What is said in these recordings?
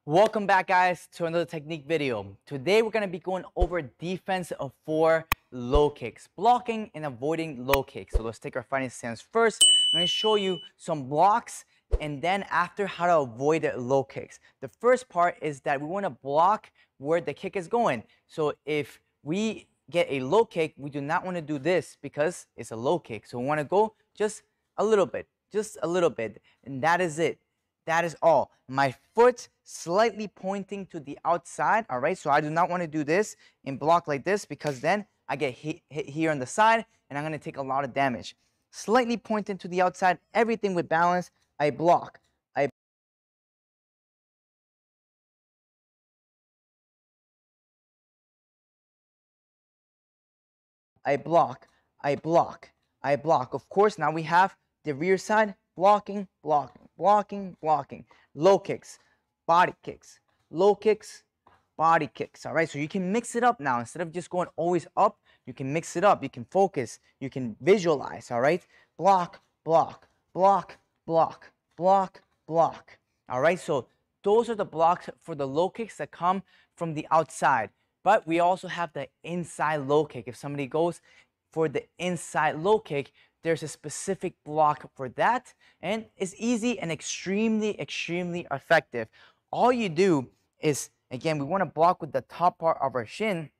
Welcome back, guys, to another technique video. Today we're going to be going over defense for low kicks, blocking and avoiding low kicks. So let's take our fighting stance first. I'm going to show you some blocks and then after how to avoid low kicks. The first part is that we want to block where the kick is going. So if we get a low kick, we do not want to do this because it's a low kick. So we want to go just a little bit, and that is it. That is all. My foot slightly pointing to the outside, all right? So I do not want to do this and block like this because then I get hit here on the side and I'm going to take a lot of damage. Slightly pointing to the outside, everything with balance, I block. I block, I block, I block. Of course, now we have the rear side, blocking, blocking, blocking, blocking. Low kicks, body kicks, low kicks, body kicks. All right, so you can mix it up now. Instead of just going always up, you can mix it up. You can focus, you can visualize, all right? Block, block, block, block, block, block. All right, so those are the blocks for the low kicks that come from the outside. But we also have the inside low kick. If somebody goes for the inside low kick, there's a specific block for that. And it's easy and extremely, extremely effective. All you do is, again, we want to block with the top part of our shin,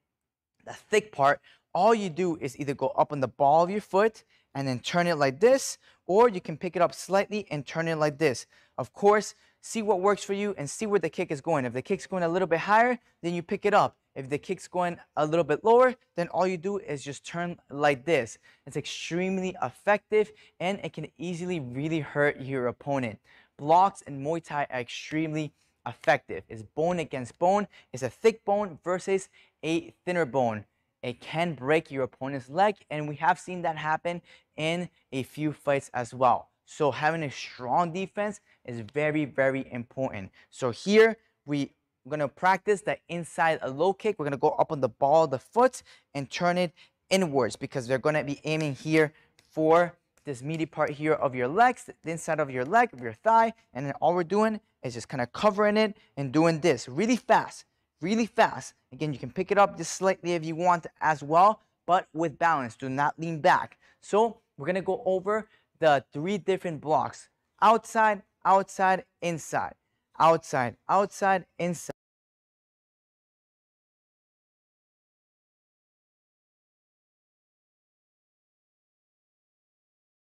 the thick part. All you do is either go up on the ball of your foot and then turn it like this, or you can pick it up slightly and turn it like this. Of course, see what works for you and see where the kick is going. If the kick's going a little bit higher, then you pick it up. If the kick's going a little bit lower, then all you do is just turn like this. It's extremely effective and it can easily really hurt your opponent. Blocks in Muay Thai are extremely effective. It's bone against bone. It's a thick bone versus a thinner bone. It can break your opponent's leg, and we have seen that happen in a few fights as well. So having a strong defense is very, very important. So here we're going to practice the inside a low kick. We're going to go up on the ball of the foot and turn it inwards because they're going to be aiming here for this meaty part here of your legs, the inside of your leg, of your thigh, and then all we're doing is just kind of covering it and doing this really fast. Really fast. Again, you can pick it up just slightly if you want as well, but with balance. Do not lean back. So we're going to go over the 3 different blocks. Outside, outside, inside. Outside, outside, inside.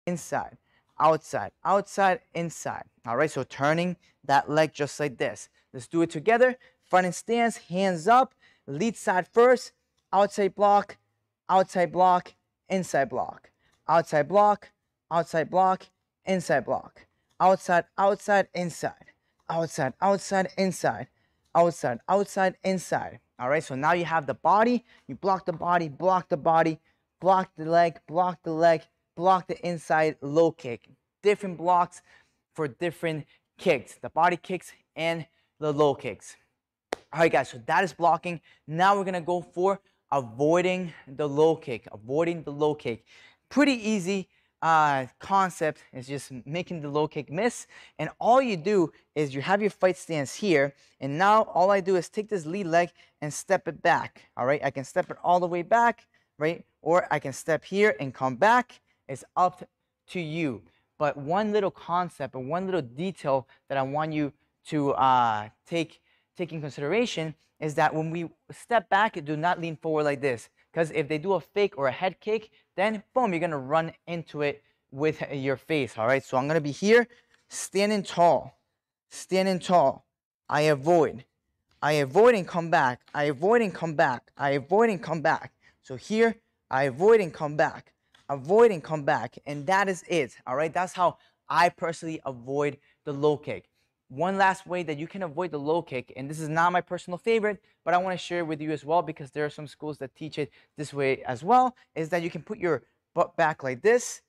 Inside, outside, outside, inside. All right, so turning that leg just like this. Let's do it together. Fighting stance, hands up, lead side first, outside block, inside block, outside block, outside block, inside block, outside, outside, inside, outside, outside, inside, outside, outside, inside. All right, so now you have the body, you block the body, block the body, block the leg, block the leg, block the inside low kick. Different blocks for different kicks, the body kicks and the low kicks. All right, guys, so that is blocking. Now we're going to go for avoiding the low kick, Pretty easy concept is just making the low kick miss. And all you do is you have your fight stance here. And now all I do is take this lead leg and step it back. All right, I can step it all the way back, right? Or I can step here and come back. It's up to you. But one little concept or one little detail that I want you to take in consideration is that when we step back, do not lean forward like this. Because if they do a fake or a head kick, then boom, you're going to run into it with your face. All right, so I'm going to be here, standing tall. I avoid and come back. I avoid and come back. I avoid and come back. So here, I avoid and come back. Avoid and come back. And that is it. All right, that's how I personally avoid the low kick. One last way that you can avoid the low kick, and this is not my personal favorite, but I want to share it with you as well because there are some schools that teach it this way as well, is that you can put your butt back like this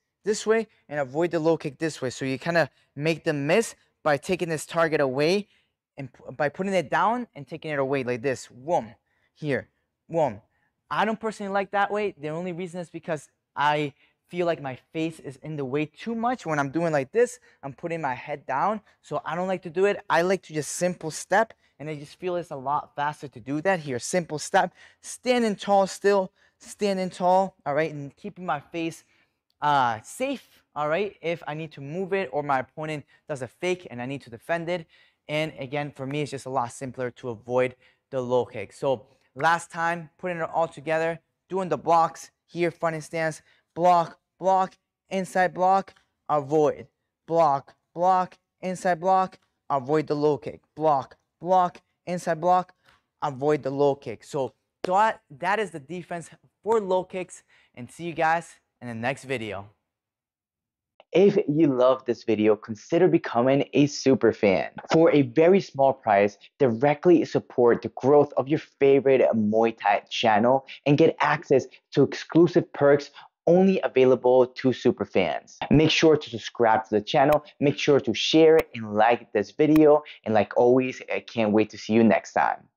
way, and avoid the low kick this way. So you kind of make them miss by taking this target away and by putting it down and taking it away like this. Whoom. Here. Whoom. I don't personally like that way. The only reason is because I feel like my face is in the way too much. When I'm doing like this, I'm putting my head down. So I don't like to do it. I like to just simple step and I just feel it's a lot faster to do that. Here, simple step, standing tall still, standing tall, all right, and keeping my face safe, all right, if I need to move it or my opponent does a fake and I need to defend it. And again, for me, it's just a lot simpler to avoid the low kick. So last time, putting it all together, doing the blocks here, fronting stance, block, block, inside block, avoid, block, block, inside block, avoid the low kick, block, block, inside block, avoid the low kick. So that is the defense for low kicks, and see you guys in the next video. If you love this video, consider becoming a super fan. For a very small price, directly support the growth of your favorite Muay Thai channel and get access to exclusive perks only available to super fans. Make sure to subscribe to the channel, make sure to share and like this video, and like always, I can't wait to see you next time.